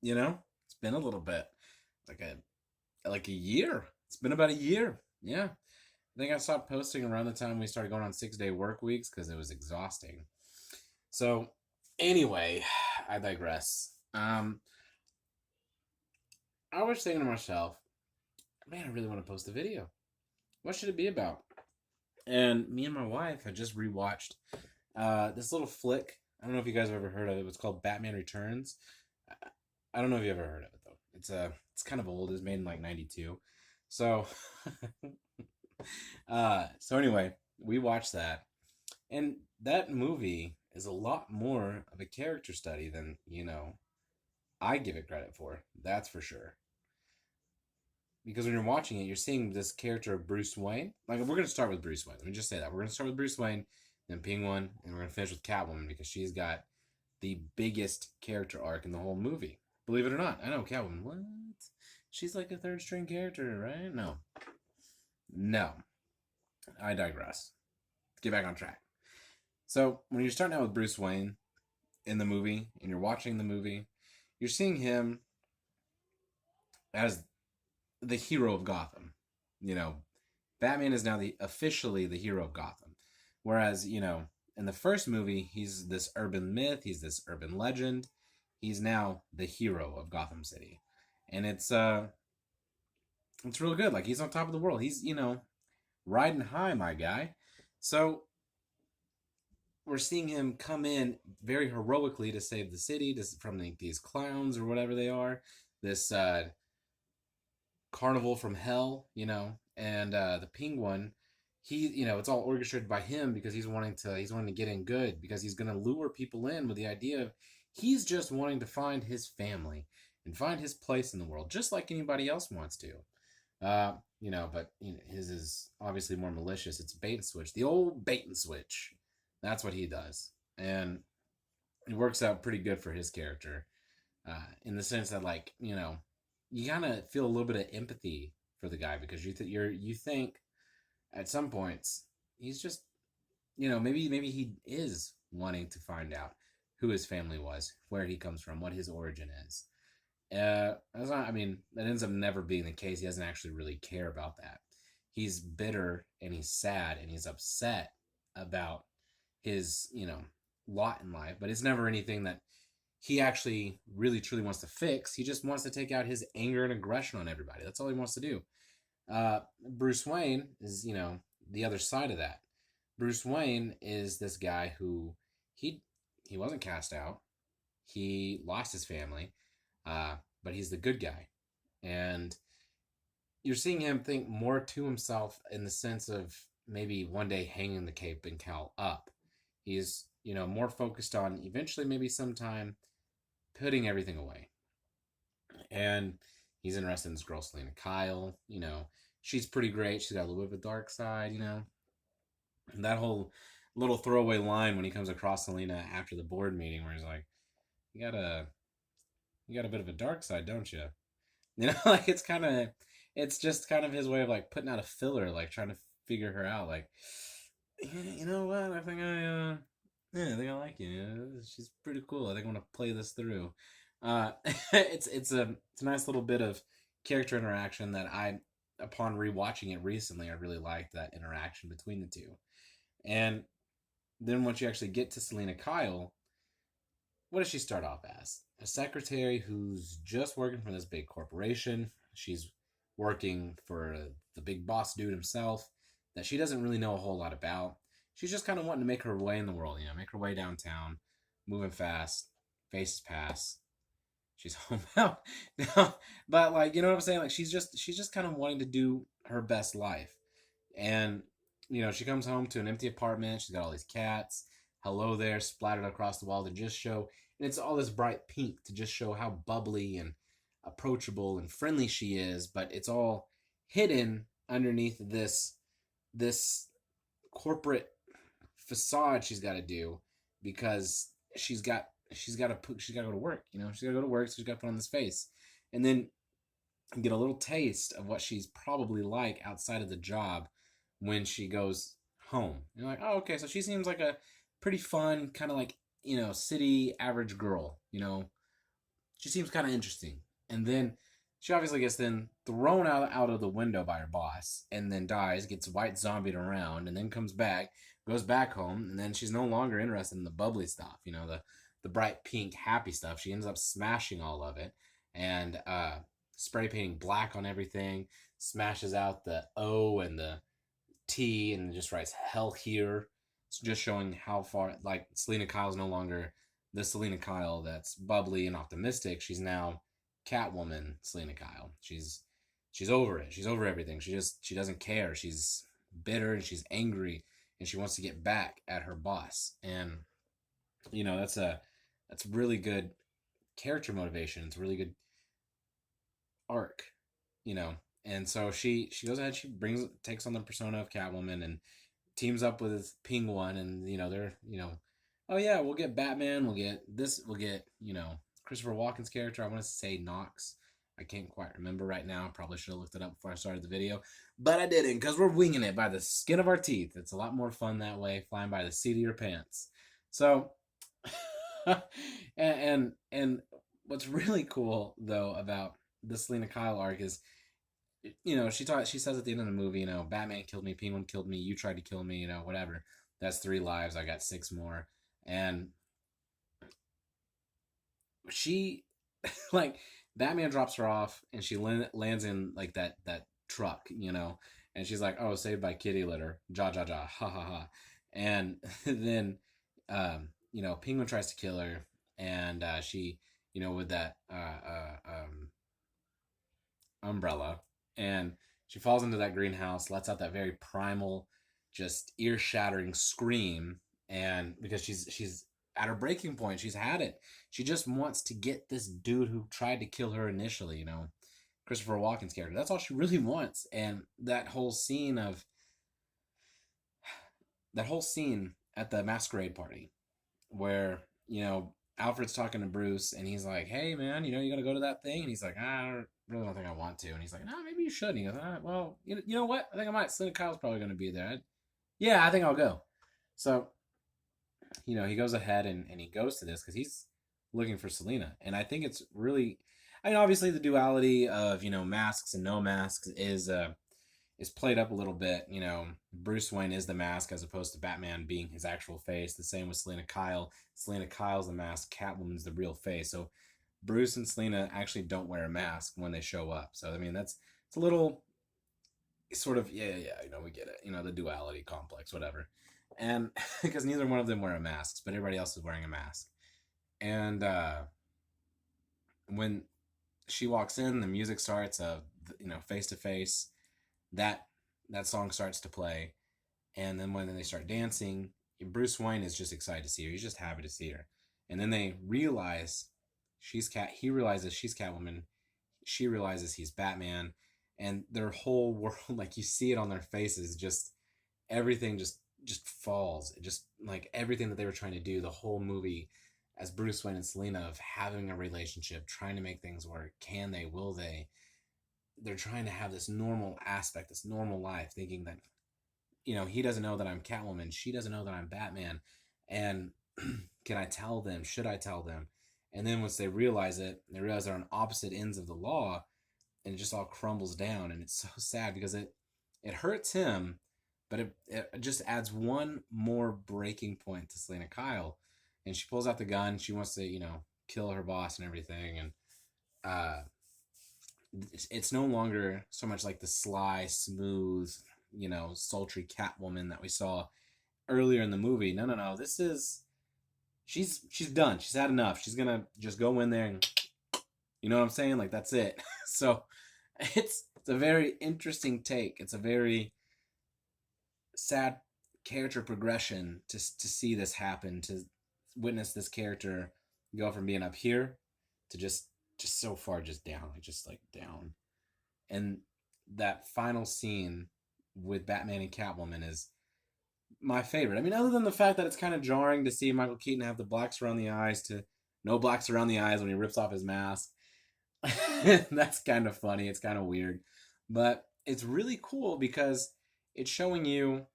You know, it's been a little bit, like a year. It's been about a year. Yeah, I think I stopped posting around the time we started going on 6 day work weeks because it was exhausting. So, anyway, I digress. I was thinking to myself, man, I really want to post a video. What should it be about? And me and my wife had just rewatched this little flick. I don't know if you guys have ever heard of it. It's called Batman Returns. I don't know if you ever heard of it though. It's kind of old. It was made in like '92. So so anyway, we watched that, and that movie is a lot more of a character study than I give it credit for. That's for sure. Because when you're watching it, you're seeing this character of Bruce Wayne. Like, we're gonna start with Bruce Wayne. Let me just say that we're gonna start with Bruce Wayne, then Penguin, and we're gonna finish with Catwoman because she's got the biggest character arc in the whole movie. Believe it or not, I know Catwoman. What? She's like a third string character, right? No, no. I digress. Let's get back on track. So when you're starting out with Bruce Wayne in the movie and you're watching the movie, you're seeing him as the hero of Gotham. You know, Batman is now officially the hero of Gotham. Whereas, in the first movie, he's this urban myth, he's this urban legend. He's now the hero of Gotham City. And it's real good. Like, he's on top of the world. He's, riding high, my guy. So we're seeing him come in very heroically to save the city from these clowns or whatever they are. This carnival from hell, and the Penguin, it's all orchestrated by him because he's wanting to get in good because he's going to lure people in with the idea of he's just wanting to find his family and find his place in the world, just like anybody else wants to. But his is obviously more malicious. It's bait and switch, the old bait and switch. That's what he does, and it works out pretty good for his character, in the sense that, like, you kind of feel a little bit of empathy for the guy because you think at some points he's just, maybe he is wanting to find out who his family was, where he comes from, what his origin is. That's not, I mean, that ends up never being the case. He doesn't actually really care about that. He's bitter and he's sad and he's upset about his, lot in life, but it's never anything that he actually really truly wants to fix. He just wants to take out his anger and aggression on everybody. That's all he wants to do. Bruce Wayne is, the other side of that. Bruce Wayne is this guy who he wasn't cast out. He lost his family, but he's the good guy, and you're seeing him think more to himself in the sense of maybe one day hanging the cape and cowl up. He's more focused on eventually maybe sometime putting everything away, and he's interested in this girl Selena Kyle. She's pretty great. She's got a little bit of a dark side. And that whole little throwaway line when he comes across Selena after the board meeting, where he's like, "You got a bit of a dark side, don't you?" Like, it's just kind of his way of like putting out a filler, like trying to figure her out. Like, yeah, you know what? Yeah, I think I like you. She's pretty cool. I think I want to play this through. It's a nice little bit of character interaction that upon rewatching it recently, I really liked that interaction between the two. And then once you actually get to Selena Kyle, what does she start off as? A secretary who's just working for this big corporation. She's working for the big boss dude himself that she doesn't really know a whole lot about. She's just kind of wanting to make her way in the world, make her way downtown, moving fast, faces pass. She's homebound. But, like, you know what I'm saying? Like, she's just kind of wanting to do her best life. And, she comes home to an empty apartment. She's got all these cats. Hello there splattered across the wall to just show, and it's all this bright pink to just show how bubbly and approachable and friendly she is, but it's all hidden underneath this corporate facade she's got to do because she's got to go to work. She's got to go to work, so she's got to put on this face, and then get a little taste of what she's probably like outside of the job when she goes home. You're like, oh, okay, so she seems like a pretty fun kind of, like, city average girl. She's she seems kind of interesting. And then she obviously gets then thrown out of the window by her boss, and then dies, gets white zombied around, and then comes back, goes back home, and then she's no longer interested in the bubbly stuff, the bright pink happy stuff. She ends up smashing all of it, and spray painting black on everything, smashes out the O and the T, and just writes hell here. It's just showing how far, like, Selena Kyle's no longer the Selena Kyle that's bubbly and optimistic. She's now Catwoman Selena Kyle. She's over it. She's over everything. She doesn't care. She's bitter and she's angry, and she wants to get back at her boss. And that's really good character motivation. It's a really good arc, you know. And so she goes ahead, she takes on the persona of Catwoman and teams up with Penguin, and they're oh yeah, we'll get Batman, we'll get Christopher Walken's character. I want to say Knox. I can't quite remember right now. Probably should have looked it up before I started the video, but I didn't, because we're winging it by the skin of our teeth. It's a lot more fun that way, flying by the seat of your pants. So, and what's really cool though about the Selena Kyle arc is, she says at the end of the movie, Batman killed me, Penguin killed me, you tried to kill me, whatever. That's 3 lives. I got 6 more. And she, like, Batman drops her off, and she lands in, like, that truck, and she's like, oh, saved by kitty litter, ja, ja, ja, ha, ha, ha. And then, Penguin tries to kill her, and she, with that umbrella, and she falls into that greenhouse, lets out that very primal, just ear-shattering scream, and because she's at her breaking point, she's had it. She just wants to get this dude who tried to kill her initially, Christopher Walken's character. That's all she really wants. And that whole scene at the masquerade party, where Alfred's talking to Bruce, and he's like, hey man, you gotta go to that thing, and he's like, I really don't think I want to, and he's like, no, maybe you should, and he goes, well, you know what, I think I might. Selena Kyle's probably going to be there. Yeah, I think I'll go. So he goes ahead and he goes to this because he's looking for Selena, and I think it's really, obviously the duality of masks and no masks is played up a little bit. Bruce Wayne is the mask as opposed to Batman being his actual face. The same with Selena Kyle. Selena Kyle's the mask, Catwoman's the real face. So Bruce and Selena actually don't wear a mask when they show up. So it's a little sort of, yeah, we get it. The duality complex, whatever. And because neither one of them wear masks, but everybody else is wearing a mask. And when she walks in, the music starts of face to face. That song starts to play, and then when they start dancing, Bruce Wayne is just excited to see her. He's just happy to see her. And then they realize he realizes she's Catwoman. She realizes he's Batman, and their whole world, like, you see it on their faces, just everything just falls. It just, like, everything that they were trying to do the whole movie as Bruce Wayne and Selena, of having a relationship, trying to make things work. Can they? Will they? They're trying to have this normal aspect, this normal life, thinking that, he doesn't know that I'm Catwoman. She doesn't know that I'm Batman. And can I tell them? Should I tell them? And then once they realize it, they realize they're on opposite ends of the law, and it just all crumbles down. And it's so sad because it hurts him, but it just adds one more breaking point to Selena Kyle. And she pulls out the gun. She wants to, kill her boss and everything. And it's no longer so much like the sly, smooth, sultry Catwoman that we saw earlier in the movie. No. This is, she's done. She's had enough. She's gonna just go in there and, you know what I'm saying? Like, that's it. So it's a very interesting take. It's a very sad character progression to see this happen, to witness this character go from being up here to just so far just down, like down. And that final scene with Batman and Catwoman is my favorite. Other than the fact that it's kind of jarring to see Michael Keaton have the blacks around the eyes to no blacks around the eyes when he rips off his mask. That's kind of funny. It's kind of weird, but it's really cool because it's showing you,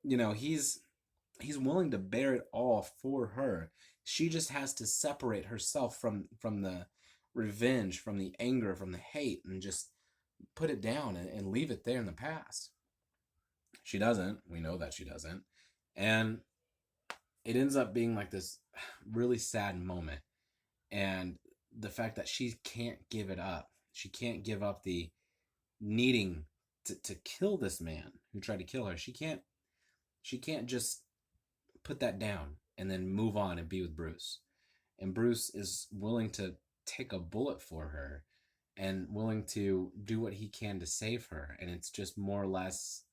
he's willing to bear it all for her. She just has to separate herself from the revenge, from the anger, from the hate, and just put it down and leave it there in the past. She doesn't. We know that she doesn't. And it ends up being like this really sad moment. And the fact that she can't give it up. She can't give up the needing to kill this man who tried to kill her. She can't just put that down and then move on and be with Bruce. And Bruce is willing to take a bullet for her and willing to do what he can to save her. And it's just more or less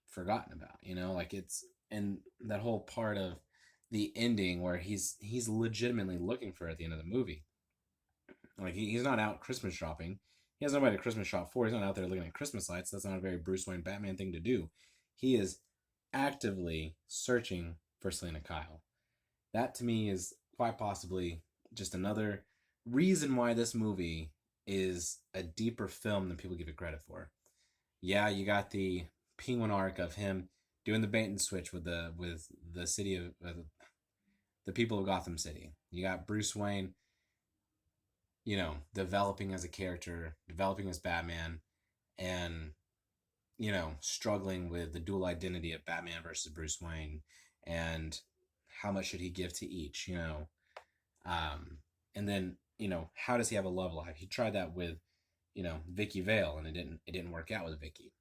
forgotten about, like it's, and that whole part of the ending where he's legitimately looking for her at the end of the movie. Like he's not out Christmas shopping. He has nobody to Christmas shop for. He's not out there looking at Christmas lights. That's not a very Bruce Wayne Batman thing to do. He is actively searching for Selina Kyle. That to me is quite possibly just another reason why this movie is a deeper film than people give it credit for. Yeah, you got the Penguin arc of him doing the bait and switch with the city of the people of Gotham City. You got Bruce Wayne, developing as a character, developing as Batman, and struggling with the dual identity of Batman versus Bruce Wayne, and how much should he give to each, and then how does he have a love life? He tried that with Vicky Vale, and it didn't work out with Vicky,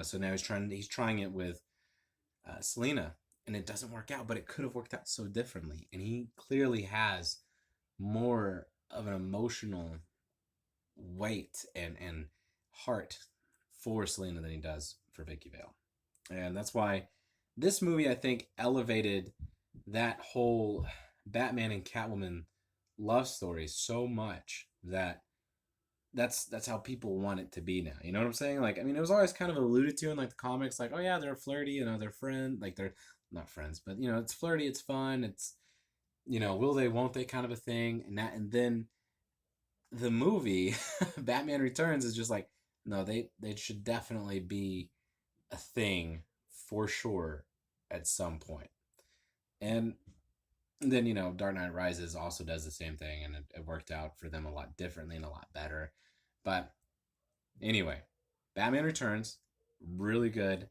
so now he's trying it with Selina, and it doesn't work out, but it could have worked out so differently, and he clearly has more of an emotional weight and heart for Selina than he does for Vicky Vale. And that's why this movie, I think, elevated that whole Batman and Catwoman love story so much that that's how people want it to be now. You know what I'm saying? Like, I mean, it was always kind of alluded to in like the comics, like, oh yeah, they're flirty, they're friends, like they're not friends, but it's flirty, it's fun, it's will they, won't they kind of a thing, and then the movie Batman Returns is just like, no, they should definitely be a thing for sure at some point. And then Dark Knight Rises also does the same thing, and it worked out for them a lot differently and a lot better. But anyway, Batman Returns, really good.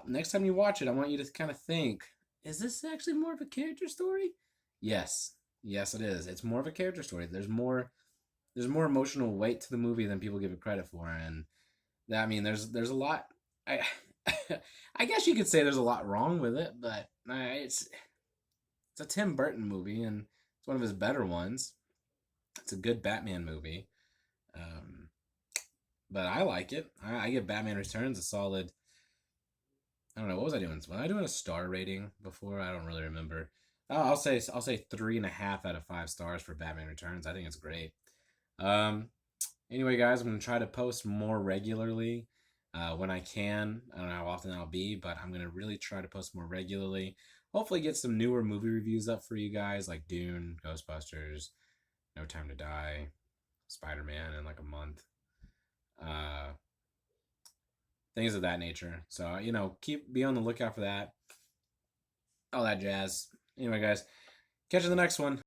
Next time you watch it, I want you to kind of think, is this actually more of a character story? Yes, it is. It's more of a character story. There's more emotional weight to the movie than people give it credit for, and I mean, there's a lot. I guess you could say there's a lot wrong with it, but it's a Tim Burton movie, and it's one of his better ones. It's a good Batman movie, but I like it. I give Batman Returns a solid. I don't know, what was I doing? Was I doing a star rating before? I don't really remember. I'll say 3.5 out of 5 stars for Batman Returns. I think it's great. Anyway, guys, I'm gonna try to post more regularly when I can. I don't know how often that'll be, but I'm gonna really try to post more regularly. Hopefully, get some newer movie reviews up for you guys, like Dune, Ghostbusters, No Time to Die, Spider-Man in like a month. Things of that nature. So, be on the lookout for that. All that jazz. Anyway, guys, catch you in the next one.